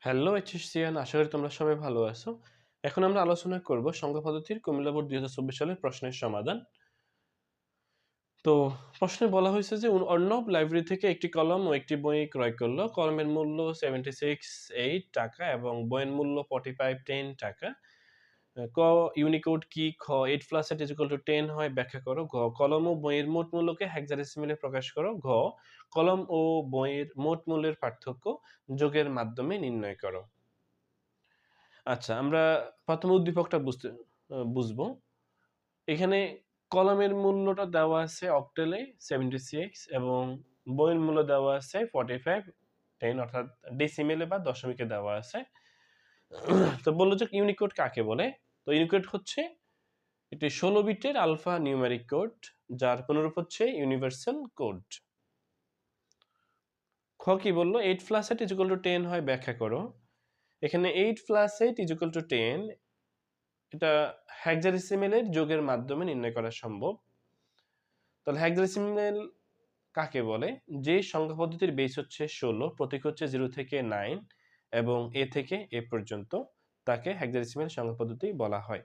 Hello এইচএসসিয়ান, আশা করি তোমরা সবাই ভালো আছো। এখন আমরা আলোচনা করব সংখ্যা পদ্ধতির কুমিল্লা বোর্ড ২০২৪ সালের প্রশ্নের সমাধান। তো প্রশ্নে বলা হয়েছে যে অর্ণব লাইব্রেরি থেকে একটি কলম ও একটি বই ক্রয় করলো। কলমের মূল্য 76.8 টাকা এবং বইয়ের মূল্য 45.10 টাকা। ক ইউনিকোড কি? খ 8 + 8 = 10 হয় ব্যাখ্যা করো। ঘ কলম ও বইয়ের মোট মূল্যকে হেক্সাডেসিমেলে প্রকাশ করো। ঘ কলম ও বইয়ের মোট মূল্যের পার্থক্য যোগের মাধ্যমে নির্ণয় করো। আচ্ছা, আমরা ১ম এ উদ্দীপকটা বুঝবো। এখানে কলমের মূল্যটা দেওয়া আছে অক্টেলে 76 এবং বইয়ের মূল্য দেওয়া আছে 4510 অর্থাৎ ডেসিমেলে বা দশমিকে দেওয়া আছে। তো বলল যে ইউনিকোড কাকে বলে? তো ইউনিকোড হচ্ছে এটি 16 বিটের আলফা নিউমেরিক কোড, যার পুনরূপ হচ্ছে ইউনিভার্সাল কোড। খ কি বলল? 8 + 8 = 10 হয় ব্যাখ্যা করো। এখানে 8 + 8 = 10 এটা হেক্সাডেসিমেলের যোগের মাধ্যমে নির্ণয় করা সম্ভব। তাহলে হেক্সাডেসিমেল কাকে বলে? যে সংখ্যা পদ্ধতির বেস হচ্ছে 16, প্রতীক হচ্ছে 0 থেকে 9 এবং A থেকে A পর্যন্ত, তাকে হেক্সাডেসিমেল সংখ্যা পদ্ধতি বলা হয়।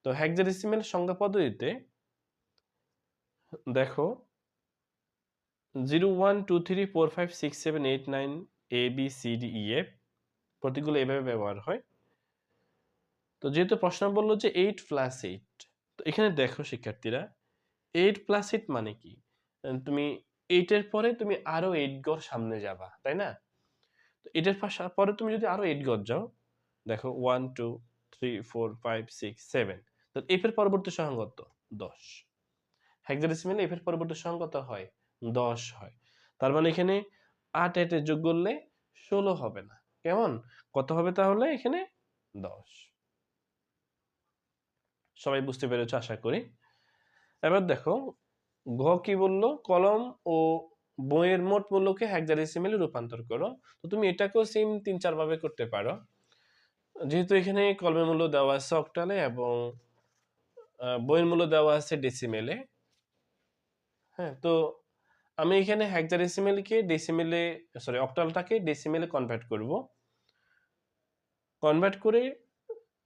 তো হেক্সাডেসিমেল সংখ্যা পদ্ধতিতে দেখো 0 1 2 3 4 5 6 7 8 9 A B C D E F প্রতীকগুলো এভাবে ব্যবহার হয়। তো যেহেতু প্রশ্ন বলল যে 8 + 8, তো এখানে দেখো শিক্ষার্থীরা 8 + 8 মানে কি? তুমি 8 এর পরে তুমি আরো 8 ঘর সামনে যাবা, তাই না? তো এটার পরে তুমি যদি আরো 8 ঘর যাও, দেখো 1 2 3 4 5 6 7, তো f এর পরবর্তী সংখ্যা কত? 10। হেক্সাডেসিমেলে f এর পরবর্তী সংখ্যা কত হয়? 10 হয়। তার মানে এখানে 8 8 এর যোগ করলে 16 হবে না। কেমন? কত হবে তাহলে এখানে? 10। সবাই বুঝতে পেরেছো আশা করি। এবার দেখো ঘ কি বলল? কলম ও বইয়ের মোট মূল্যকে হেক্সাডেসিমেলে রূপান্তর করো। তো তুমি এটাকেও সেম ৩-৪ ভাবে করতে পারো। যেহেতু এখানে কলমের মূল্য দেওয়া আছে অক্টালে এবং বইয়ের মূল্য দেওয়া আছে ডেসিমেলে, হ্যাঁ, তো আমি এখানে হেক্সাডেসিমেলকে ডেসিমেলে, সরি, অক্টালটাকে ডেসিমেলে কনভার্ট করব। কনভার্ট করে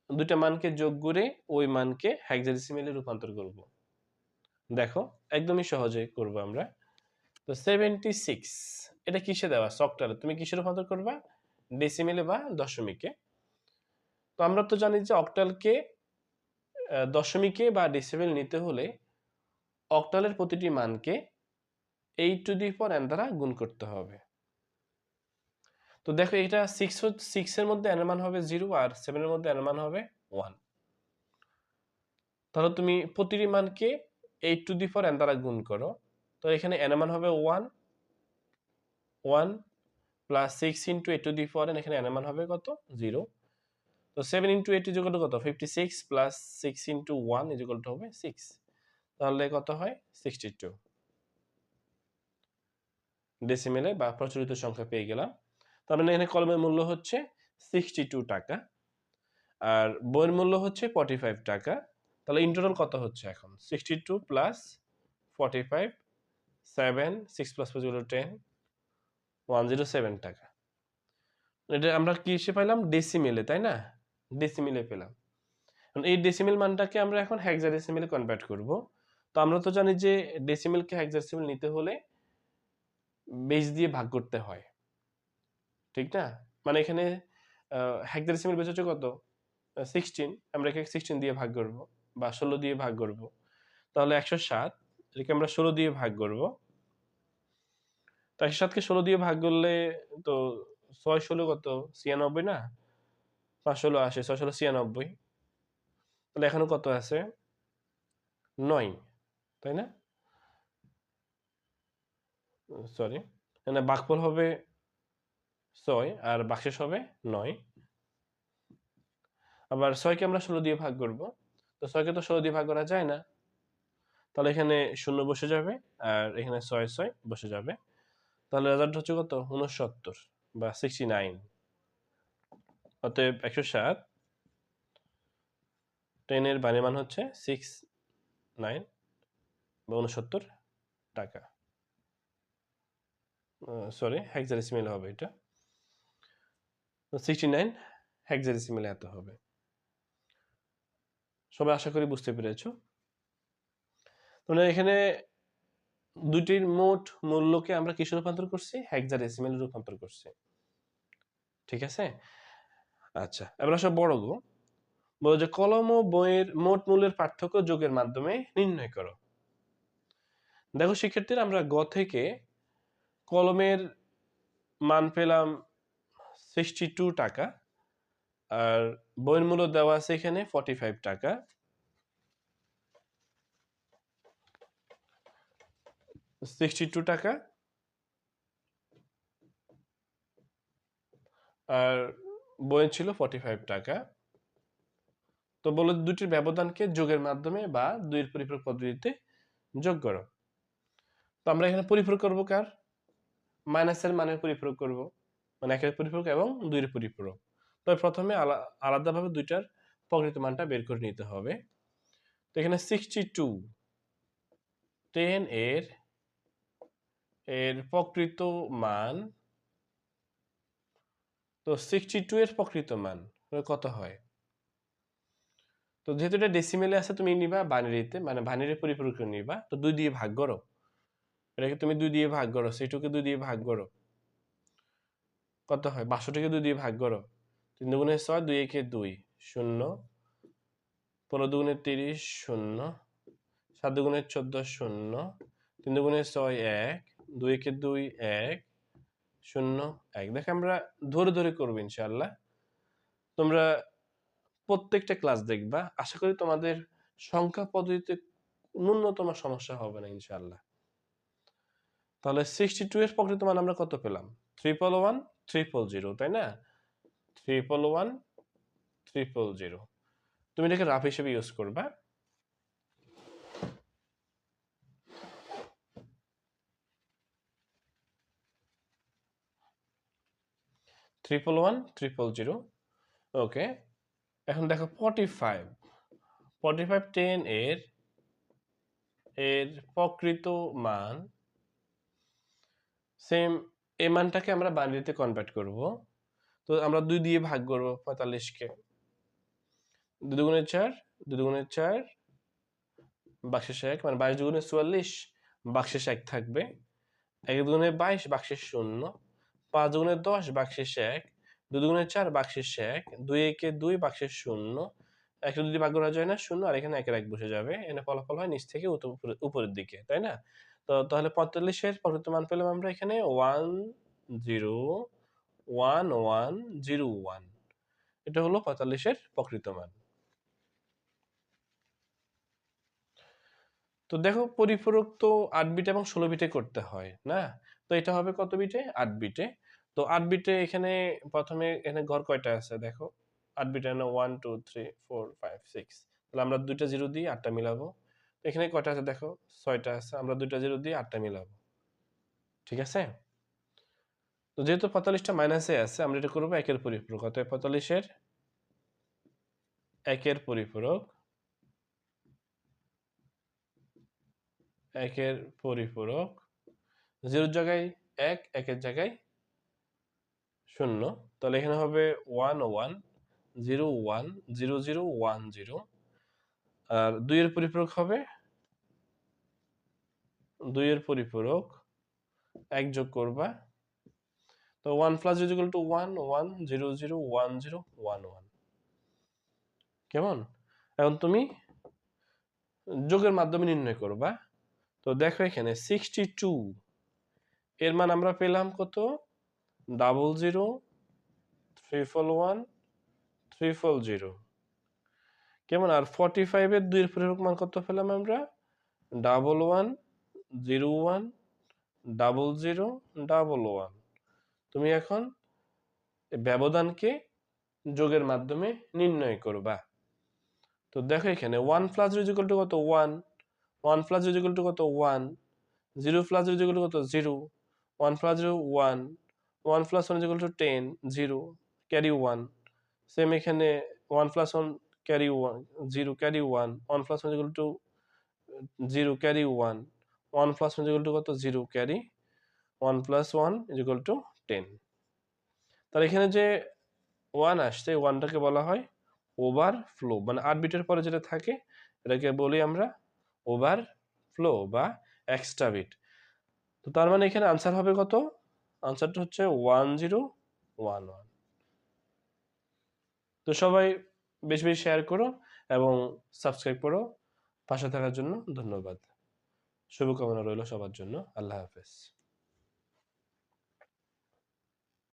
দুইটা মানকে যোগ করে ওই মানকে হেক্সাডেসিমেলে রূপান্তর করব। দেখো একদমই সহজে করব আমরা। তো 76 এটা কিসে দেওয়া আছে? অক্টালে। তুমি কিসে রূপান্তর করবা? ডেসিমেলে বা দশমিকে। তো আমরা তো জানি যে অক্টালকে দশমিকে বা ডেসিমেল নিতে হলে অক্টালের প্রতিটি মানকে 8 to the power n দ্বারা গুণ করতে হবে। তো দেখো এটা 6 এর মধ্যে n এর মান হবে 0 আর 7 এর মধ্যে n এর মান হবে 1। তাহলে তুমি প্রতিটি মানকে 8 to the power n দ্বারা গুণ করো। তো এখানে n এর মান হবে 1 1 plus 6 into 8 to the power n, এখানে n এর মান হবে কত? 0। তো 7 ইন্টু 8 ইজ ইকুয়াল টু কত? 56 plus 6 into 1 is equal to হবে 6। তাহলে কত হয়? 62 ডেসিমেলে বা প্রচলিত সংখ্যা পেয়ে গেলাম। তার মানে এখানে কলমের মূল্য হচ্ছে 62 টাকা আর বইয়ের মূল্য হচ্ছে 45 টাকা। তাহলে ইন টোটাল কত হচ্ছে এখন? 62 প্লাস 45, 7, 6 প্লাস 4 হলো 10, 107 টাকা। এটা আমরা কি এসে পেলাম? ডেসিমেলে, তাই না? ডেসিমেলে পেলাম। এই ডেসিমেল মানটাকে আমরা এখন হেক্সাডেসিমেলে কনভার্ট করব। তো আমরা তো জানি যে ডেসিমেলকে হেক্সাডেসিমেল নিতে হলে বেস দিয়ে ভাগ করতে হয়, ঠিক না? মানে এখানে হেক্সাডেসিমেল বেস হচ্ছে কত? 16, আমরা একে 16 দিয়ে ভাগ করব বা 16 দিয়ে ভাগ করব। তাহলে 107, এটাকে আমরা 16 দিয়ে ভাগ করব। তো 107কে 16 দিয়ে ভাগ করলে তো 6 16 কত? 96 না? 5 16 80, 6 16 96। তাহলে এখনো কত আছে? 9, তাই না? সরি, এখানে ভাগফল হবে 6 আর ভাগশেষ হবে 9। আবার 6কে আমরা 16 দিয়ে ভাগ করব। তো 6কে তো 16 দিয়ে ভাগ করা যায় না। তাহলে এখানে 0 বসে যাবে আর এখানে 6 6 বসে যাবে। তাহলে রেজাল্ট হচ্ছে কত? 69 বা 69। অতএব 107 10 এর বাড়ির মান হচ্ছে 69 বা 69 টাকা। সরি, হেক্সাডেসিমেল হবে এটা। 69 হেক্সাডেসিমেলে এত হবে। সবাই আশা করি বুঝতে পেরেছো। মানে এখানে দুটির মোট মূল্যকে আমরা কিসে রূপান্তর করছি? হেক্সাডেসিমেলে রূপান্তর করছি। ঠিক আছে? আচ্ছা, এবার আসো বড় গো। বলো যে কলম ও বইয়ের মোট মূল্যের পার্থক্য যোগের মাধ্যমে নির্ণয় করো। দেখো শিক্ষার্থীরা, আমরা গ থেকে কলমের মান পেলাম 62 টাকা, আর বইয়ের মূল্য দেওয়া আছে এখানে 45 টাকা। 62 টাকা আর বইয়ের ছিল 45 টাকা। তো বলো দুটির ব্যবধানকে যোগের মাধ্যমে বা দুইয়ের পরিপূরক পদ্ধতিতে যোগ করো। তো আমরা এখানে পরিপূরক করব কার? মাইনাসের মানের পরিপূরক করব, মানে একের পরিপূরক এবং দুইয়ের পরিপূরক। তবে প্রথমে আলাদাভাবে দুইটার প্রকৃত মানটা বের করে নিতে হবে। তো এখানে 62 10 এর প্রকৃত মান, তো 62 এর প্রকৃত মান কত হয়? তো যেহেতু এটা ডেসিমেলে আছে, তুমি নিবা বাইনারিতে, মানে বাইনারি পরিপূরক নিবা। তো 2 দিয়ে ভাগ করো, এটাকে তুমি 2 দিয়ে ভাগ করো, সেইটুকে 2 দিয়ে ভাগ করো, কত হয়? 62কে 2 দিয়ে ভাগ করো। 3 দুগুণে 6, 2 একে 2, 0, 15 দুগুণে 30, 0, 7 দুগুণে 14, 0, 3 দুগুণে 6, 1, 2 একে 2, 1, 0, 1। দেখো আমরা ধরে ধরে করবো ইনশাআল্লাহ। তোমরা প্রত্যেকটা ক্লাস দেখবা, আশা করি তোমাদের সংখ্যা পদ্ধতিতে ন্যূনতম সমস্যা হবে না ইনশাআল্লাহ। তাহলে 62 এর প্রকৃত মান আমরা কত পেলাম? 111 000, তাই না? 111 000। তুমি এটাকে রাফ হিসেবে ইউজ করবা। 111 000, ওকে। এখন দেখো 45 10 এর প্রকৃত মান, সেম এই মানটাকে আমরা বাইনারিতে কনভার্ট করব। তো আমরা 2 দিয়ে ভাগ করব 45কে। 2 দুগুণে 4, 2 দুগুণে 4, বাক্সের 1, মানে 22 দুগুণে 44, বাক্সের 1 থাকবে। 1 দুগুণে 22, বাক্সের 0, 5 দুগুণে 10, বাক্সের 1, 2 দুগুণে 4, বাক্সের 1, 2 একে 2, বাক্সের 0, 1 2 দিয়ে ভাগ করা যায় না, 0, আর এখানে 1 এর 1 বসে যাবে। এখানে ফলাফল হয় নিচ থেকে উপরের দিকে, তাই না? তো তাহলে 45 এর প্রকৃত মান পেলাম আমরা এখানে 101101। এটা হলো 45 এর প্রকৃত মান। তো দেখো পরিপূরক তো 8 বিট এবং 16 বিটে করতে হয় না? তো এটা হবে কত বিটে? 8 বিটে। তো 8 বিটে এখানে প্রথমে এখানে ঘর কয়টা আছে দেখো। 8 বিটে না 1 2 3 4 5 6। তাহলে আমরা দুইটা জিরো দিয়ে 8টা মিলাবো। তো এখানে কয়টা আছে দেখো, 6টা আছে। আমরা দুইটা জিরো দিয়ে 8টা মিলাবো। ঠিক আছে? তো যেহেতু 45টা মাইনাসে আছে, আমরা এটা করবো একের পরিপূরক। অতএব 45 এর একের পরিপূরক, একের পরিপূরক, 0 জায়গায় 1, 1 জায়গায় 0। তাহলে এখানে হবে 11010010। আর 2 এর পরিপূরক হবে 2 এর পরিপূরক 1 যোগ করবা। তো 1 + 0 = 1 1 0 0 1 0 1 1। কেমন? এখন তুমি যোগের মাধ্যমে নির্ণয় করবা। তো দেখো এখানে 62 এর মান আমরা পেলাম কত? 00 111 000। কেমন? আর 45 এর 2 এর পরিপূরক মান কত পেলাম আমরা? 11 01 00 11। তুমি এখন ব্যবধানকে যোগের মাধ্যমে নির্ণয় করবা। তো দেখো এখানে 1 + 0 = কত? 1, 1 + 0 = কত? 1, 0 + 0 = কত? 0, 1 + 0 1, 1 + 1 = 10, 0, ক্যারি 1। সেম এখানে 1 + 1 ক্যারি 1, 0 ক্যারি 1, 1 + 1 = 0 ক্যারি 1, 1 + 1 = কত? 0 ক্যারি 1 + 1 = 10। তাহলে এখানে যে 1 আসছে, 1টাকে বলা হয় ওভারফ্লো, মানে 8 বিটের পরে যেটা থাকে এটাকে বলি আমরা ওভারফ্লো বা এক্সট্রা বিট। তো তার মানে এখানে আনসার হবে কত? আনসারটা হচ্ছে 1011। তো সবাই বেশি বেশি শেয়ার করো এবং সাবস্ক্রাইব করো। পাশে থাকার জন্য ধন্যবাদ। শুভকামনা রইল সবার জন্য। আল্লাহ হাফেজ।